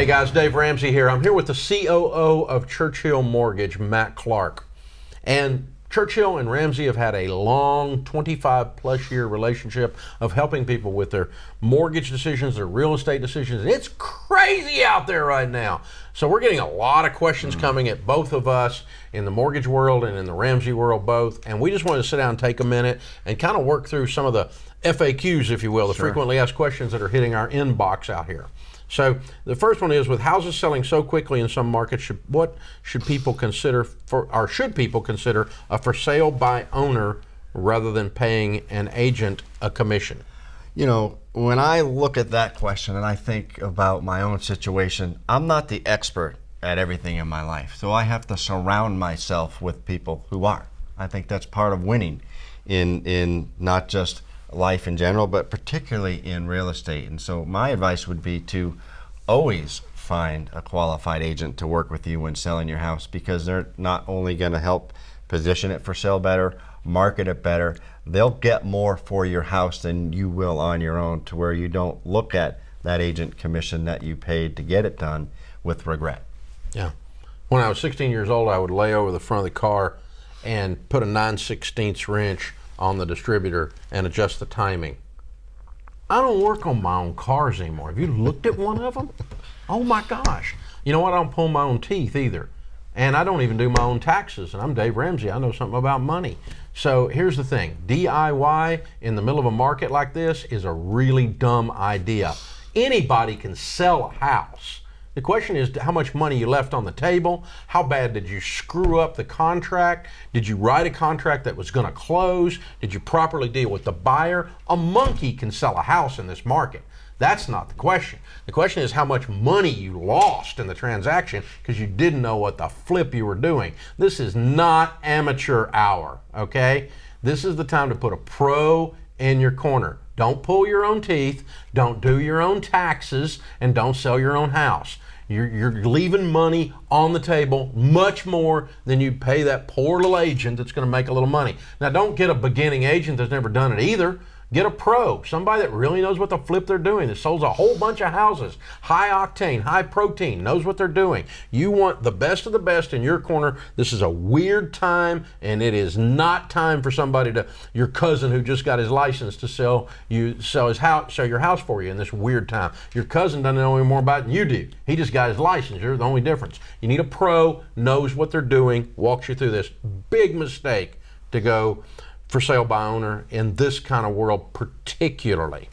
Hey guys, Dave Ramsey here. I'm here with the COO of Churchill Mortgage, Matt Clarke. And Churchill and Ramsey have had a long 25 plus year relationship of helping people with their mortgage decisions, their real estate decisions. And it's crazy out there right now. So we're getting a lot of questions coming at both of us in the mortgage world and in the Ramsey world both. And we just wanted to sit down and take a minute and kind of work through some of the FAQs, if you will, the frequently asked questions that are hitting our inbox out here. So the first one is, with houses selling so quickly in some markets, what should people consider should people consider a for sale by owner rather than paying an agent a commission? You know, when I look at that question and I think about my own situation, I'm not the expert at everything in my life. So I have to surround myself with people who are. I think that's part of winning in not just life in general, but particularly in real estate. And so my advice would be to always find a qualified agent to work with you when selling your house, because they're not only going to help position it for sale better, market it better, they'll get more for your house than you will on your own, to where you don't look at that agent commission that you paid to get it done with regret. Yeah. When I was 16 years old, I would lay over the front of the car and put a 9/16 wrench on the distributor and adjust the timing. I don't work on my own cars anymore. Have you looked at one of them? Oh my gosh. You know what? I don't pull my own teeth either. And I don't even do my own taxes. And I'm Dave Ramsey. I know something about money. So here's the thing. DIY in the middle of a market like this is a really dumb idea. Anybody can sell a house. The question is how much money you left on the table. How bad did you screw up the contract? Did you write a contract that was going to close? Did you properly deal with the buyer? A monkey can sell a house in this market. That's not the question. The question is how much money you lost in the transaction because you didn't know what the flip you were doing. This is not amateur hour, okay? This is the time to put a pro in your corner. Don't pull your own teeth, don't do your own taxes, and don't sell your own house. You're leaving money on the table, much more than you'd pay that poor little agent that's going to make a little money. Now, don't get a beginning agent that's never done it either. Get a pro, somebody that really knows what the flip they're doing, that sells a whole bunch of houses, high octane, high protein, knows what they're doing. You want the best of the best in your corner. This is a weird time, and it is not time for somebody your cousin who just got his license to sell your house for you in this weird time. Your cousin doesn't know any more about it than you do. He just got his license. You're the only difference. You need a pro, knows what they're doing, walks you through this. Big mistake to go for sale by owner in this kind of world particularly.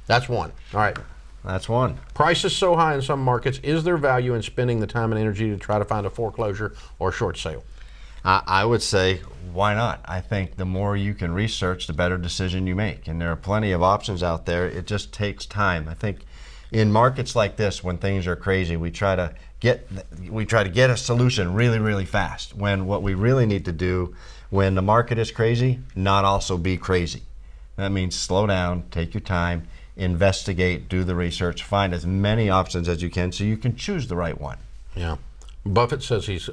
That's one. All right. That's one. Prices so high in some markets, is there value in spending the time and energy to try to find a foreclosure or a short sale? I would say, why not? I think the more you can research, the better decision you make. And there are plenty of options out there. It just takes time. I think in markets like this, when things are crazy, we try to get a solution really, really fast, when what we really need to do when the market is crazy, not also be crazy. That means slow down, take your time, investigate, do the research, find as many options as you can so you can choose the right one. Yeah. Buffett says he's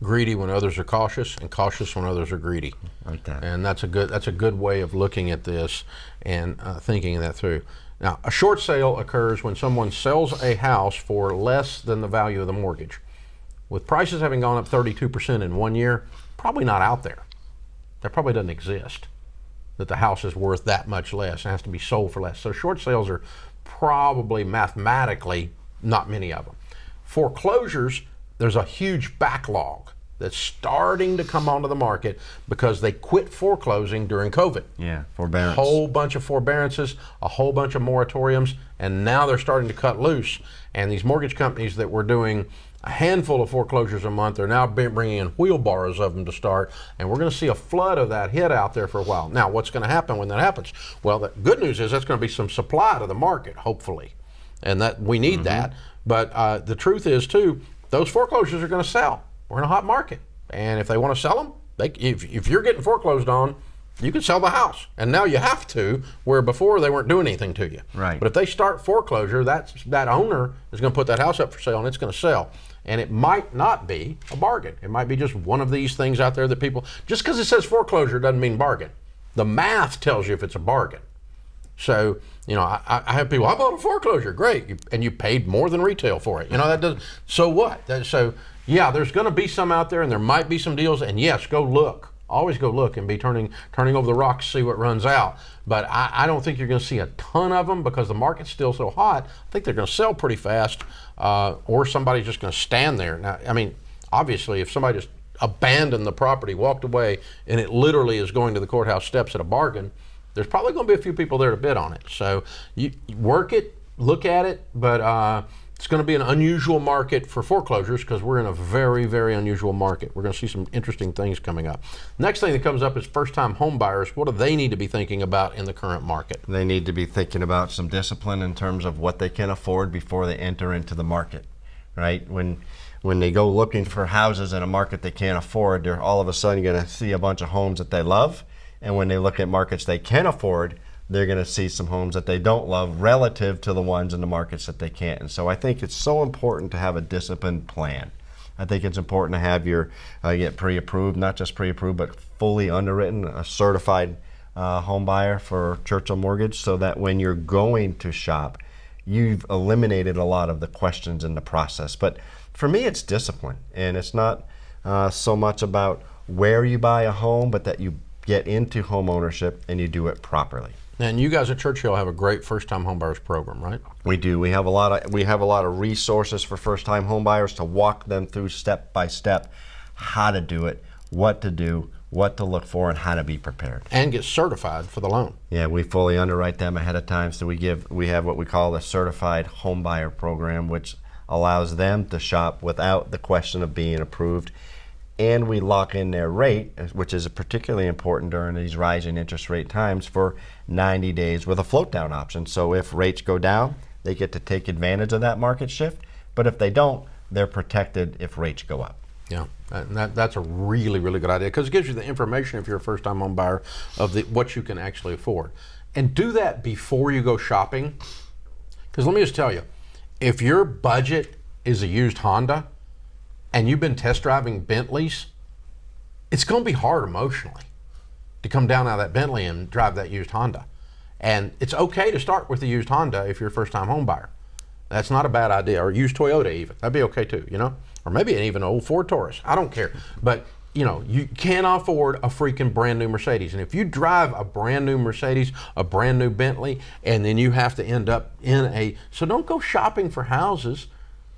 greedy when others are cautious, and cautious when others are greedy. Like that. And that's a good way of looking at this and thinking that through. Now, a short sale occurs when someone sells a house for less than the value of the mortgage. With prices having gone up 32% in 1 year, probably not out there. That probably doesn't exist, that the house is worth that much less and has to be sold for less. So short sales are probably mathematically not many of them. Foreclosures, there's a huge backlog that's starting to come onto the market because they quit foreclosing during COVID. Yeah, forbearance. A whole bunch of forbearances, a whole bunch of moratoriums, and now they're starting to cut loose. And these mortgage companies that were doing a handful of foreclosures a month are now bringing in wheelbarrows of them to start, and we're going to see a flood of that hit out there for a while. Now, what's going to happen when that happens? Well, the good news is that's going to be some supply to the market, hopefully, and that we need that. But the truth is, too, those foreclosures are going to sell. We're in a hot market, and if they want to sell them, if you're getting foreclosed on, you can sell the house. And now you have to, where before they weren't doing anything to you. Right. But if they start foreclosure, that owner is going to put that house up for sale, and it's going to sell. And it might not be a bargain. It might be just one of these things out there that people, just because it says foreclosure doesn't mean bargain. The math tells you if it's a bargain. So I have people, I bought a foreclosure, great, and you paid more than retail for it. That does. So what? So yeah, there's going to be some out there, and there might be some deals. And yes, go look. Always go look and be turning over the rocks, see what runs out. But I don't think you're going to see a ton of them because the market's still so hot. I think they're going to sell pretty fast, or somebody's just going to stand there. Now, I mean, obviously, if somebody just abandoned the property, walked away, and it literally is going to the courthouse steps at a bargain, there's probably going to be a few people there to bid on it. So you work it, look at it, but it's going to be an unusual market for foreclosures because we're in a very, very unusual market. We're going to see some interesting things coming up. Next thing that comes up is first-time home buyers. What do they need to be thinking about in the current market? They need to be thinking about some discipline in terms of what they can afford before they enter into the market, right? When they go looking for houses in a market they can't afford, they're all of a sudden going to see a bunch of homes that they love. And when they look at markets they can afford, they're going to see some homes that they don't love relative to the ones in the markets that they can't. And so I think it's so important to have a disciplined plan. I think it's important to have your get pre-approved, not just pre-approved, but fully underwritten, a certified home buyer for Churchill Mortgage, so that when you're going to shop, you've eliminated a lot of the questions in the process. But for me, it's discipline, and it's not so much about where you buy a home, but that you get into home ownership and you do it properly. And you guys at Churchill have a great first-time homebuyers program, right? We do. We have a lot of resources for first-time homebuyers to walk them through step by step how to do it, what to do, what to look for, and how to be prepared. And get certified for the loan. Yeah, we fully underwrite them ahead of time. So we have what we call the certified homebuyer program, which allows them to shop without the question of being approved. And we lock in their rate, which is particularly important during these rising interest rate times, for 90 days with a float down option. So if rates go down, they get to take advantage of that market shift. But if they don't, they're protected if rates go up. Yeah, and that's a really, really good idea because it gives you the information if you're a first-time home buyer of what you can actually afford. And do that before you go shopping. Because let me just tell you, if your budget is a used Honda, and you've been test driving Bentleys, it's going to be hard emotionally to come down out of that Bentley and drive that used Honda. And it's okay to start with the used Honda if you're a first-time home buyer. That's not a bad idea. Or used Toyota even. That'd be okay too, Or maybe even an old Ford Taurus. I don't care. But, you can't afford a freaking brand new Mercedes. And if you drive a brand new Mercedes, a brand new Bentley, and then you have to end up so don't go shopping for houses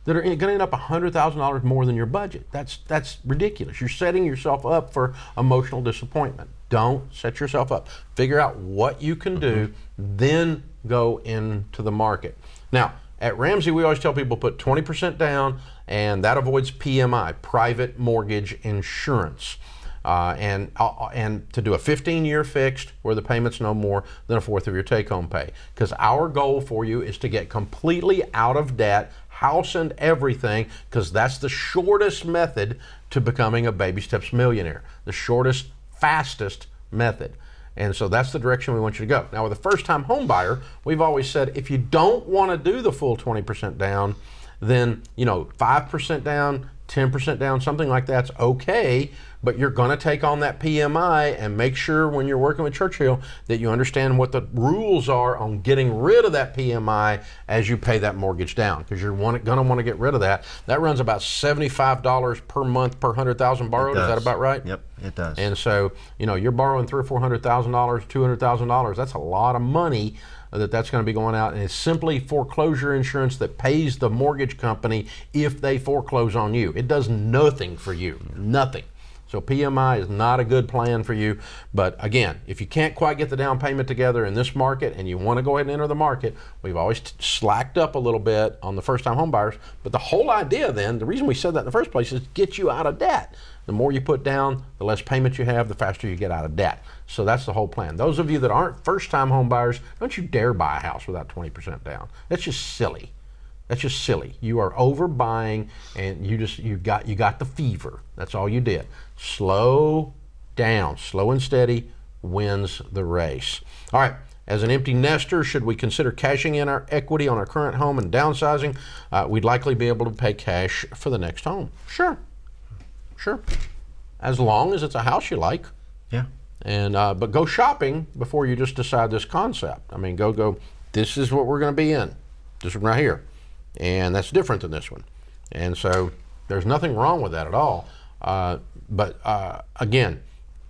that are going to end up $100,000 more than your budget. That's ridiculous. You're setting yourself up for emotional disappointment. Don't set yourself up. Figure out what you can do, then go into the market. Now, at Ramsey, we always tell people put 20% down, and that avoids PMI, private mortgage insurance. And to do a 15-year fixed where the payment's no more than a fourth of your take-home pay. Because our goal for you is to get completely out of debt, house and everything, because that's the shortest method to becoming a baby steps millionaire. The shortest, fastest method. And so that's the direction we want you to go. Now with a first-time home buyer, we've always said if you don't want to do the full 20% down, then 5% down, 10% down, something like that's okay, but you're going to take on that PMI and make sure when you're working with Churchill that you understand what the rules are on getting rid of that PMI as you pay that mortgage down, because you're going to want to get rid of that. That runs about $75 per month per 100,000 borrowed. Is that about right? Yep, it does. And so, you're borrowing $300,000 or $400,000, $200,000. That's a lot of money that's going to be going out, and it's simply foreclosure insurance that pays the mortgage company if they foreclose on you. It does nothing for you, nothing. So PMI is not a good plan for you. But again, if you can't quite get the down payment together in this market and you want to go ahead and enter the market, we've always slacked up a little bit on the first-time home buyers. But the whole idea then, the reason we said that in the first place, is get you out of debt. The more you put down, the less payment you have, the faster you get out of debt. So that's the whole plan. Those of you that aren't first-time home buyers, don't you dare buy a house without 20% down. That's just silly. That's just silly. You are overbuying, and you got the fever. That's all you did. Slow down. Slow and steady wins the race. All right. As an empty nester, should we consider cashing in our equity on our current home and downsizing? We'd likely be able to pay cash for the next home. Sure. As long as it's a house you like. Yeah. And but go shopping before you just decide this concept. I mean, go this is what we're going to be in. This one right here. And that's different than this one. And so there's nothing wrong with that at all. But again,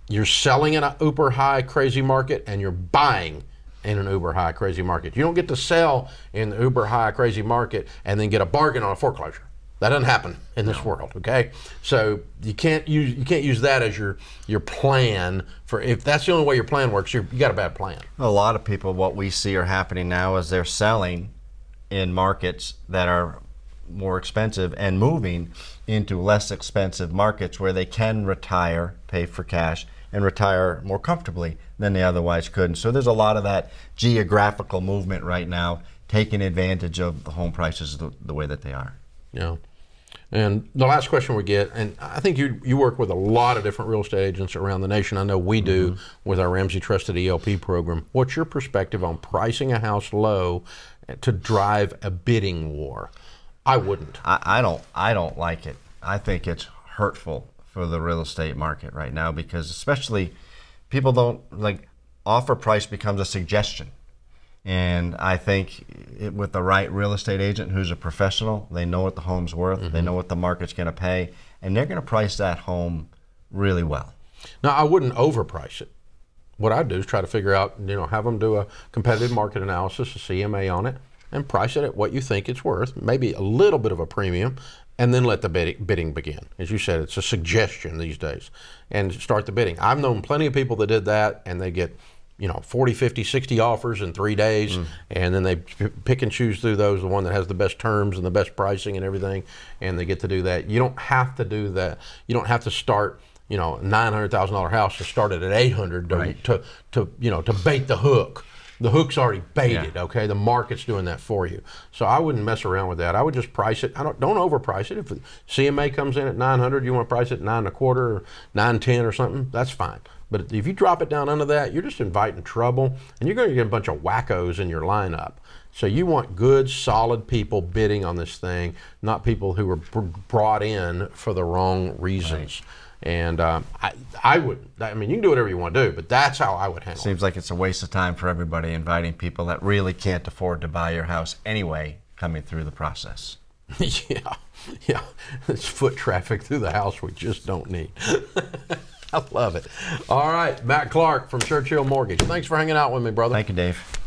you're selling in an uber high crazy market and you're buying in an uber high crazy market. You don't get to sell in the uber high crazy market and then get a bargain on a foreclosure. That doesn't happen in this world, okay? So you can't use that as your plan for, if that's the only way your plan works, you got a bad plan. A lot of people, what we see are happening now is they're selling in markets that are more expensive and moving into less expensive markets where they can retire, pay for cash, and retire more comfortably than they otherwise could. And so there's a lot of that geographical movement right now, taking advantage of the home prices the way that they are. Yeah. And the last question we get, and I think you work with a lot of different real estate agents around the nation. I know we do with our Ramsey Trusted ELP program. What's your perspective on pricing a house low to drive a bidding war? I wouldn't. I don't like it. I think it's hurtful for the real estate market right now, because especially people don't like, offer price becomes a suggestion. And I think with the right real estate agent who's a professional, they know what the home's worth, they know what the market's going to pay, and they're going to price that home really well. Now, I wouldn't overprice it. What I'd do is try to figure out, have them do a competitive market analysis, a CMA on it, and price it at what you think it's worth, maybe a little bit of a premium, and then let the bidding begin. As you said, it's a suggestion these days, and start the bidding. I've known plenty of people that did that, and they get 40, 50, 60 offers in 3 days, and then they pick and choose through those, the one that has the best terms and the best pricing and everything, and they get to do that. You don't have to do that. You don't have to start, a $900,000 house to start it at 800 to bait the hook. The hook's already baited, okay? The market's doing that for you. So I wouldn't mess around with that. I would just price it. Don't overprice it. If the CMA comes in at 900, you want to price it at 9.25 or 910 or something, that's fine. But if you drop it down under that, you're just inviting trouble, and you're going to get a bunch of wackos in your lineup. So you want good, solid people bidding on this thing, not people who were brought in for the wrong reasons. Right. And I would, you can do whatever you want to do, but that's how I would handle it. Seems like it's a waste of time for everybody inviting people that really can't afford to buy your house anyway coming through the process. Yeah. It's foot traffic through the house we just don't need. I love it. All right, Matt Clarke from Churchill Mortgage. Thanks for hanging out with me, brother. Thank you, Dave.